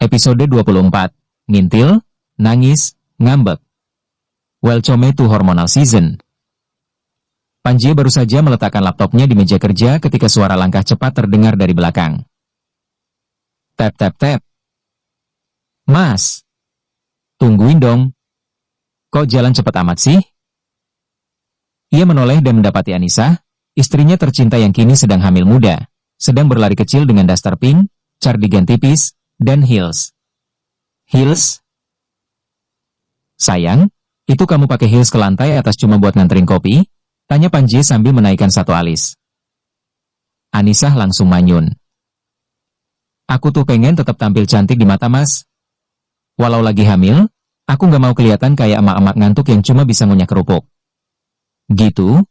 Episode 24. Ngintil, nangis, ngambek. Welcome to hormonal season. Panji baru saja meletakkan laptopnya di meja kerja ketika suara langkah cepat terdengar dari belakang. Tap tap tap. Mas. Tungguin dong. Kok jalan cepat amat sih? Ia menoleh dan mendapati Anissa, istrinya tercinta yang kini sedang hamil muda, sedang berlari kecil dengan daster pink, cardigan tipis, dan heels. Heels? Sayang, itu kamu pakai heels ke lantai atas cuma buat nganterin kopi? Tanya Panji sambil menaikkan satu alis. Anissa langsung manyun. Aku tuh pengen tetap tampil cantik di mata mas. Walau lagi hamil, aku nggak mau kelihatan kayak emak-emak ngantuk yang cuma bisa ngunyah kerupuk. Gitu?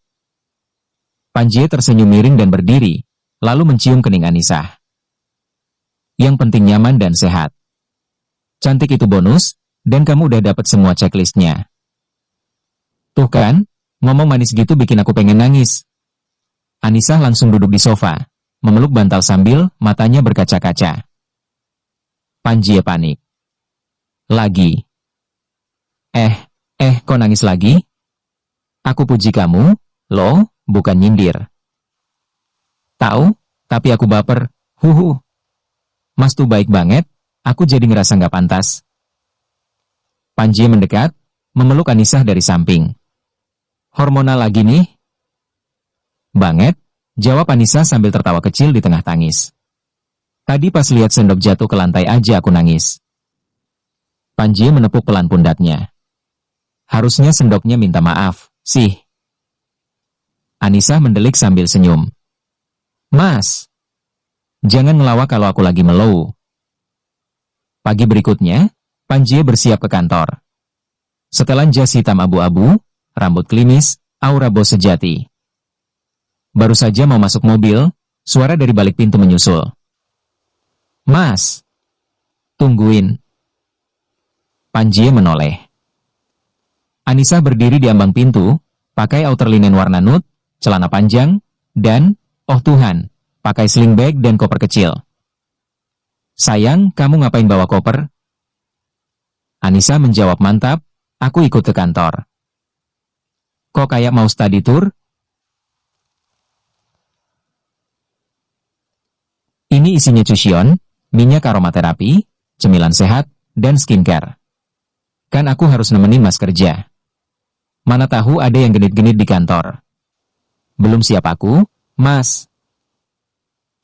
Panji tersenyum miring dan berdiri, lalu mencium kening Anissa. Yang penting nyaman dan sehat. Cantik itu bonus, dan kamu udah dapat semua checklistnya. Tuh kan, ngomong manis gitu bikin aku pengen nangis. Anissa langsung duduk di sofa, memeluk bantal sambil matanya berkaca-kaca. Panji panik. Lagi. Kok nangis lagi? Aku puji kamu, loh, bukan nyindir. Tahu, tapi aku baper, huhu. Mas tuh baik banget, aku jadi ngerasa nggak pantas. Panji mendekat, memeluk Anissa dari samping. Hormonal lagi nih? Banget, jawab Anissa sambil tertawa kecil di tengah tangis. Tadi pas lihat sendok jatuh ke lantai aja aku nangis. Panji menepuk pelan pundaknya. Harusnya sendoknya minta maaf, sih. Anissa mendelik sambil senyum. Mas, jangan ngelawak kalau aku lagi melow. Pagi berikutnya, Panji bersiap ke kantor. Setelan jas hitam abu-abu, rambut klimis, aura bos sejati. Baru saja mau masuk mobil, suara dari balik pintu menyusul. Mas, tungguin. Panji menoleh. Anissa berdiri di ambang pintu, pakai outer linen warna nude, celana panjang, dan, oh Tuhan, pakai sling bag dan koper kecil. Sayang, kamu ngapain bawa koper? Anissa menjawab mantap, aku ikut ke kantor. Kok kayak mau study tour? Ini isinya cucion, minyak aromaterapi, cemilan sehat, dan skincare. Kan aku harus nemenin mas kerja. Mana tahu ada yang genit-genit di kantor. Belum siap aku, mas.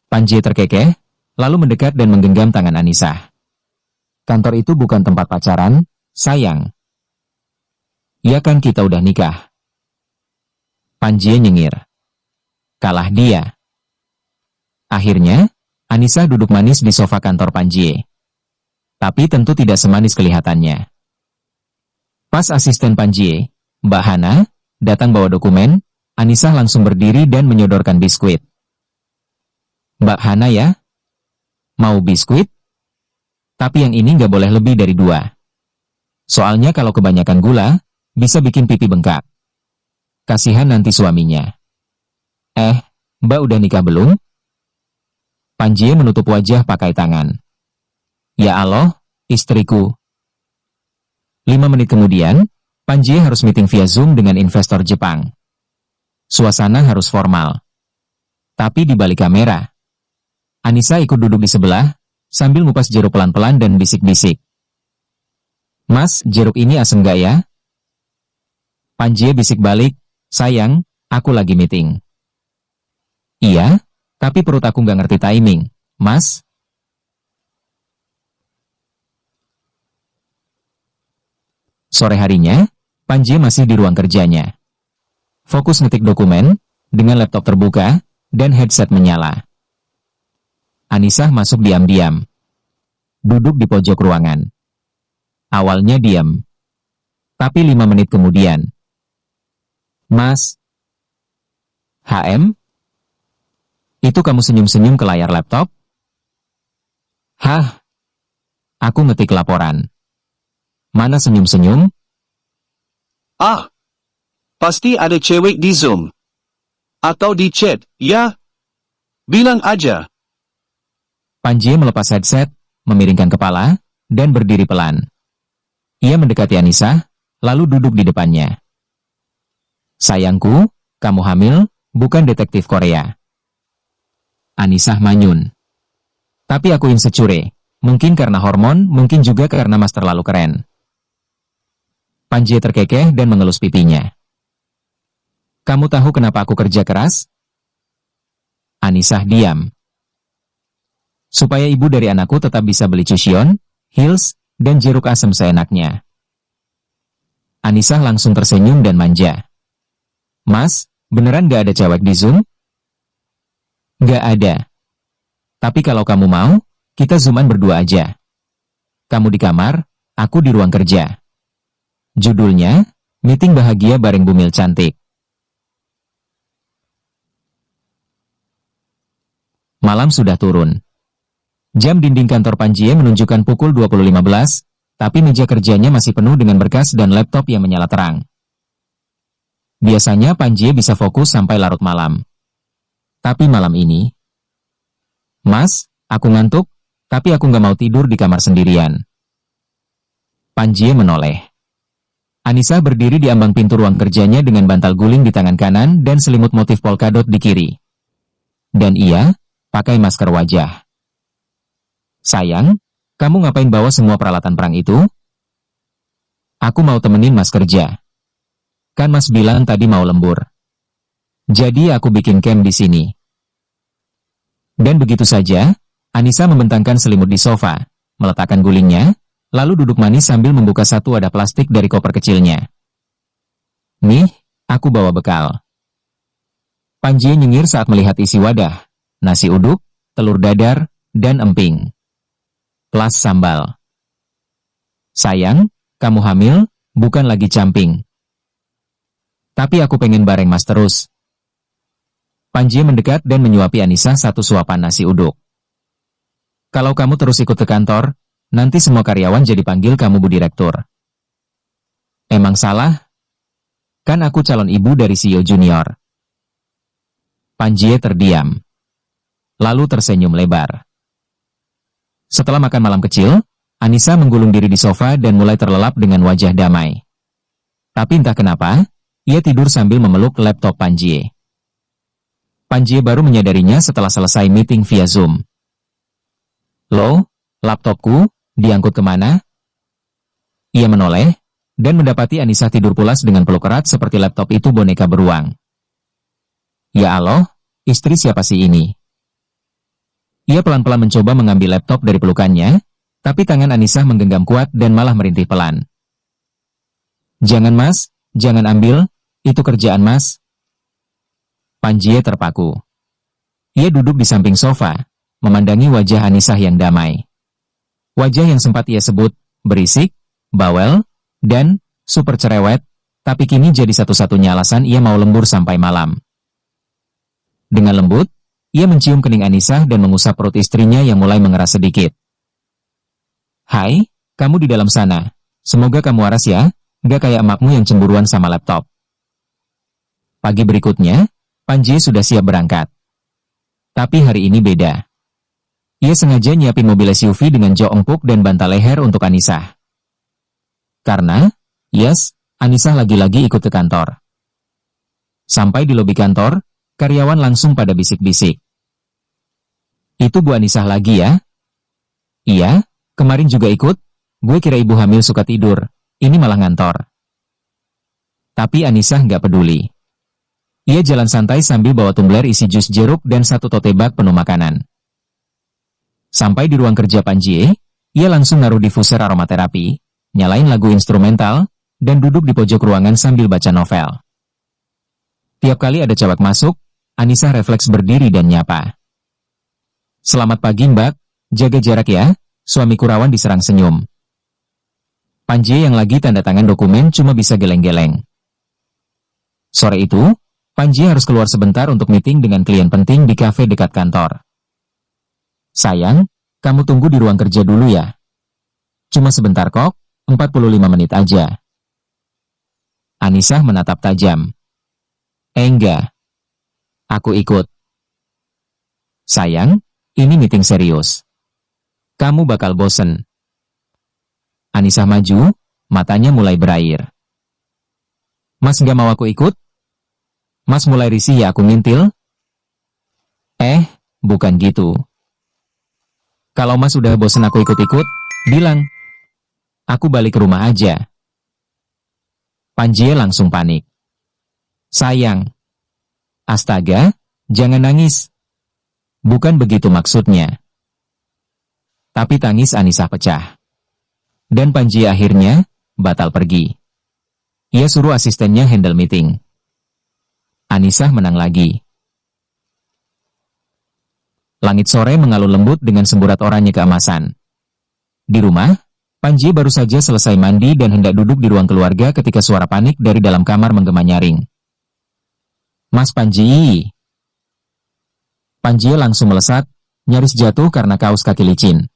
Panji terkekeh, lalu mendekat dan menggenggam tangan Anissa. Kantor itu bukan tempat pacaran, sayang. Ya kan kita udah nikah. Panji nyengir. Kalah dia. Akhirnya, Anissa duduk manis di sofa kantor Panji. Tapi tentu tidak semanis kelihatannya. Pas asisten Panji, Mbak Hana, datang bawa dokumen, Anissa langsung berdiri dan menyodorkan biskuit. Mbak Hana ya? Mau biskuit? Tapi yang ini nggak boleh lebih dari 2. Soalnya kalau kebanyakan gula, bisa bikin pipi bengkak. Kasihan nanti suaminya. Mbak udah nikah belum? Panji menutup wajah pakai tangan. Ya Allah, istriku. 5 menit kemudian, Panji harus meeting via Zoom dengan investor Jepang. Suasana harus formal. Tapi di balik kamera, Anissa ikut duduk di sebelah, sambil ngupas jeruk pelan-pelan dan bisik-bisik. Mas, jeruk ini asem gak ya? Panji bisik balik, sayang, aku lagi meeting. Iya, tapi perut aku gak ngerti timing, mas. Sore harinya, Panji masih di ruang kerjanya. Fokus ngetik dokumen, dengan laptop terbuka, dan headset menyala. Anissa masuk diam-diam. Duduk di pojok ruangan. Awalnya diam. Tapi 5 menit kemudian. Mas. HM? Itu kamu senyum-senyum ke layar laptop? Hah? Aku ngetik laporan. Mana senyum-senyum? Pasti ada cewek di Zoom. Atau di chat, ya? Bilang aja. Panji melepas headset, memiringkan kepala, dan berdiri pelan. Ia mendekati Anissa, lalu duduk di depannya. Sayangku, kamu hamil, bukan detektif Korea. Anissa manyun. Tapi aku insecure. Mungkin karena hormon, mungkin juga karena Mas terlalu keren. Panji terkekeh dan mengelus pipinya. Kamu tahu kenapa aku kerja keras? Anissa diam. Supaya ibu dari anakku tetap bisa beli Chuseon, heels, dan jeruk asam seenaknya. Anissa langsung tersenyum dan manja. Mas, beneran gak ada cewek di Zoom? Gak ada. Tapi kalau kamu mau, kita Zooman berdua aja. Kamu di kamar, aku di ruang kerja. Judulnya, Meeting Bahagia Bareng Bumil Cantik. Malam sudah turun. Jam dinding kantor Panjie menunjukkan pukul 20.15, tapi meja kerjanya masih penuh dengan berkas dan laptop yang menyala terang. Biasanya Panjie bisa fokus sampai larut malam. Tapi malam ini, Mas, aku ngantuk, tapi aku nggak mau tidur di kamar sendirian. Panjie menoleh. Anissa berdiri di ambang pintu ruang kerjanya dengan bantal guling di tangan kanan dan selimut motif polkadot di kiri. Dan ia pakai masker wajah. Sayang, kamu ngapain bawa semua peralatan perang itu? Aku mau temenin Mas kerja. Kan Mas bilang tadi mau lembur. Jadi aku bikin camp di sini. Dan begitu saja, Anissa membentangkan selimut di sofa, meletakkan gulingnya, lalu duduk manis sambil membuka satu wadah plastik dari koper kecilnya. Nih, aku bawa bekal. Panji nyengir saat melihat isi wadah. Nasi uduk, telur dadar, dan emping. Plus sambal. Sayang, kamu hamil, bukan lagi camping. Tapi aku pengen bareng Mas terus. Panji mendekat dan menyuapi Anissa satu suapan nasi uduk. Kalau kamu terus ikut ke kantor, nanti semua karyawan jadi panggil kamu Bu Direktur. Emang salah? Kan aku calon ibu dari CEO Junior. Panji terdiam. Lalu tersenyum lebar. Setelah makan malam kecil, Anissa menggulung diri di sofa dan mulai terlelap dengan wajah damai. Tapi entah kenapa, ia tidur sambil memeluk laptop Panji. Panji baru menyadarinya setelah selesai meeting via Zoom. Loh, laptopku, diangkut kemana? Ia menoleh, dan mendapati Anissa tidur pulas dengan peluk erat seperti laptop itu boneka beruang. Ya Allah, istri siapa sih ini? Ia pelan-pelan mencoba mengambil laptop dari pelukannya, tapi tangan Anissa menggenggam kuat dan malah merintih pelan. Jangan Mas, jangan ambil, itu kerjaan Mas. Panji terpaku. Ia duduk di samping sofa, memandangi wajah Anissa yang damai. Wajah yang sempat ia sebut, berisik, bawel, dan super cerewet, tapi kini jadi satu-satunya alasan ia mau lembur sampai malam. Dengan lembut, ia mencium kening Anissa dan mengusap perut istrinya yang mulai mengeras sedikit. Hai, kamu di dalam sana. Semoga kamu waras ya, gak kayak emakmu yang cemburuan sama laptop. Pagi berikutnya, Panji sudah siap berangkat. Tapi hari ini beda. Ia sengaja nyiapin mobil SUV dengan jok empuk dan bantal leher untuk Anissa. Karena, yes, Anissa lagi-lagi ikut ke kantor. Sampai di lobi kantor, karyawan langsung pada bisik-bisik. Itu Bu Anissa lagi ya? Iya, kemarin juga ikut, gue kira ibu hamil suka tidur, ini malah ngantor. Tapi Anissa nggak peduli. Ia jalan santai sambil bawa tumbler isi jus jeruk dan satu tote bag penuh makanan. Sampai di ruang kerja Panji, ia langsung naruh diffuser aromaterapi, nyalain lagu instrumental, dan duduk di pojok ruangan sambil baca novel. Tiap kali ada cewek masuk, Anissa refleks berdiri dan nyapa. Selamat pagi Mbak, jaga jarak ya, suami Kurawan diserang senyum. Panji yang lagi tanda tangan dokumen cuma bisa geleng-geleng. Sore itu, Panji harus keluar sebentar untuk meeting dengan klien penting di kafe dekat kantor. Sayang, kamu tunggu di ruang kerja dulu ya. Cuma sebentar kok, 45 menit aja. Anissa menatap tajam. Enggak. Aku ikut. Sayang, ini meeting serius. Kamu bakal bosen. Anissa maju, matanya mulai berair. Mas nggak mau aku ikut? Mas mulai risih ya aku mintil? Bukan gitu. Kalau Mas udah bosen aku ikut-ikut, bilang. Aku balik ke rumah aja. Panji langsung panik. Sayang. Astaga, jangan nangis. Bukan begitu maksudnya. Tapi tangis Anissa pecah. Dan Panji akhirnya batal pergi. Ia suruh asistennya handle meeting. Anissa menang lagi. Langit sore mengalun lembut dengan semburat oranye keemasan. Di rumah, Panji baru saja selesai mandi dan hendak duduk di ruang keluarga ketika suara panik dari dalam kamar menggema nyaring. Mas Panji. Panji langsung melesat, nyaris jatuh karena kaos kaki licin.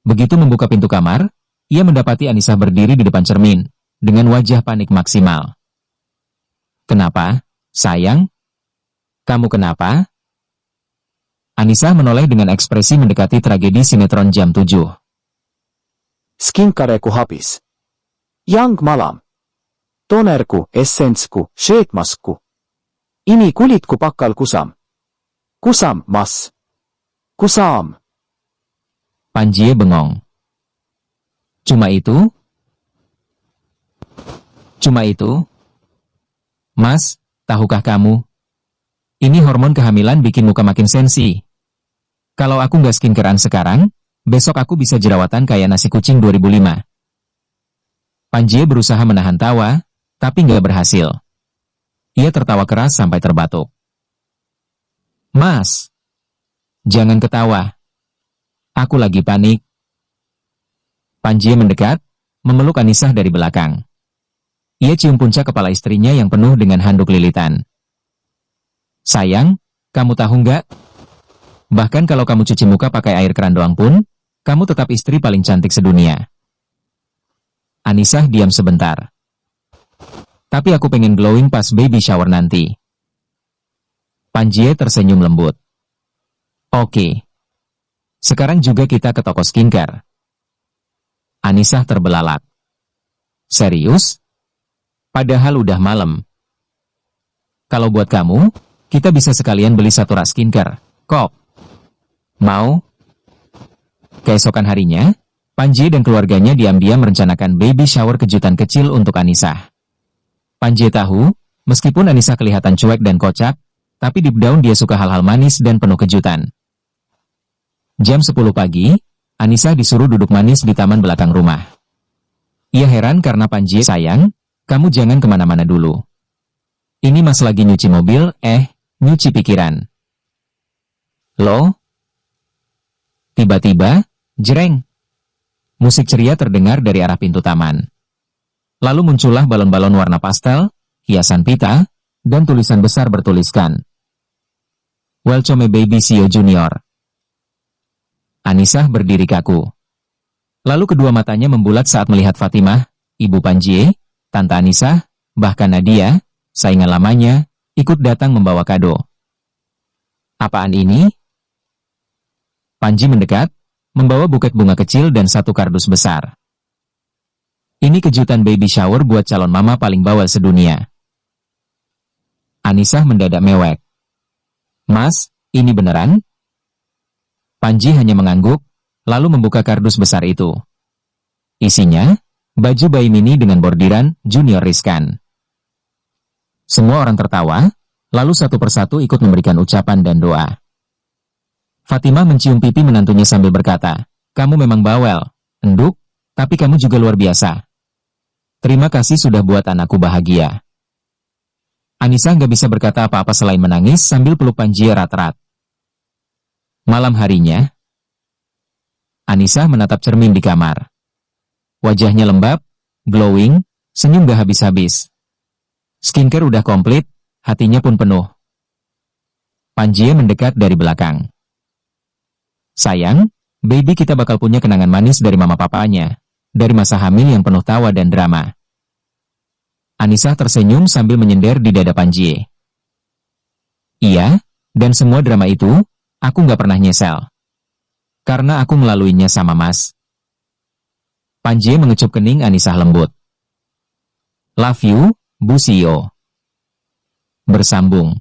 Begitu membuka pintu kamar, ia mendapati Anissa berdiri di depan cermin, dengan wajah panik maksimal. Kenapa, sayang? Kamu kenapa? Anissa menoleh dengan ekspresi mendekati tragedi sinetron jam 7. Skincareku habis. Yang malam. Tonerku, essenceku, sheetmasku. Ini kulitku pakkal kusam. Kusam, mas. Kusam. Panji bengong. Cuma itu? Cuma itu? Mas, tahukah kamu? Ini hormon kehamilan bikin muka makin sensi. Kalau aku nggak skincarean sekarang, besok aku bisa jerawatan kayak nasi kucing 2005. Panji berusaha menahan tawa, tapi nggak berhasil. Ia tertawa keras sampai terbatuk. Mas, jangan ketawa. Aku lagi panik. Panji mendekat, memeluk Anissa dari belakang. Ia cium puncak kepala istrinya yang penuh dengan handuk lilitan. Sayang, kamu tahu nggak? Bahkan kalau kamu cuci muka pakai air keran doang pun, kamu tetap istri paling cantik sedunia. Anissa diam sebentar. Tapi aku pengen glowing pas baby shower nanti. Panji tersenyum lembut. Oke. Sekarang juga kita ke toko skincare. Anissa terbelalak. Serius? Padahal udah malam. Kalau buat kamu, kita bisa sekalian beli satu rak skincare. Kok? Mau? Keesokan harinya, Panji dan keluarganya diam-diam merencanakan baby shower kejutan kecil untuk Anissa. Panji tahu, meskipun Anissa kelihatan cuek dan kocak, tapi deep down dia suka hal-hal manis dan penuh kejutan. Jam 10 pagi, Anissa disuruh duduk manis di taman belakang rumah. Ia heran karena Panji, sayang, kamu jangan kemana-mana dulu. Ini Mas lagi nyuci mobil, nyuci pikiran. Loh? Tiba-tiba, jreng. Musik ceria terdengar dari arah pintu taman. Lalu muncullah balon-balon warna pastel, hiasan pita, dan tulisan besar bertuliskan Welcome Baby Sio Junior. Anissa berdiri kaku. Lalu kedua matanya membulat saat melihat Fatimah, ibu Panji, tante Anissa, bahkan Nadia, saingan lamanya, ikut datang membawa kado. Apaan ini? Panji mendekat, membawa buket bunga kecil dan satu kardus besar. Ini kejutan baby shower buat calon mama paling bawel sedunia. Anissa mendadak mewek. Mas, ini beneran? Panji hanya mengangguk, lalu membuka kardus besar itu. Isinya, baju bayi mini dengan bordiran Junior Rizkan. Semua orang tertawa, lalu satu persatu ikut memberikan ucapan dan doa. Fatimah mencium pipi menantunya sambil berkata, kamu memang bawel, enduk, tapi kamu juga luar biasa. Terima kasih sudah buat anakku bahagia. Anissa nggak bisa berkata apa-apa selain menangis sambil peluk Panji erat-erat. Malam harinya, Anissa menatap cermin di kamar. Wajahnya lembab, glowing, senyum gak habis-habis. Skincare udah komplit, hatinya pun penuh. Panji mendekat dari belakang. Sayang, baby kita bakal punya kenangan manis dari mama papanya, dari masa hamil yang penuh tawa dan drama. Anissa tersenyum sambil menyender di dada Panji. Iya, dan semua drama itu, aku nggak pernah nyesel. Karena aku melaluinya sama Mas. Panji mengecup kening Anisah lembut. Love you, Bu CEO. Bersambung.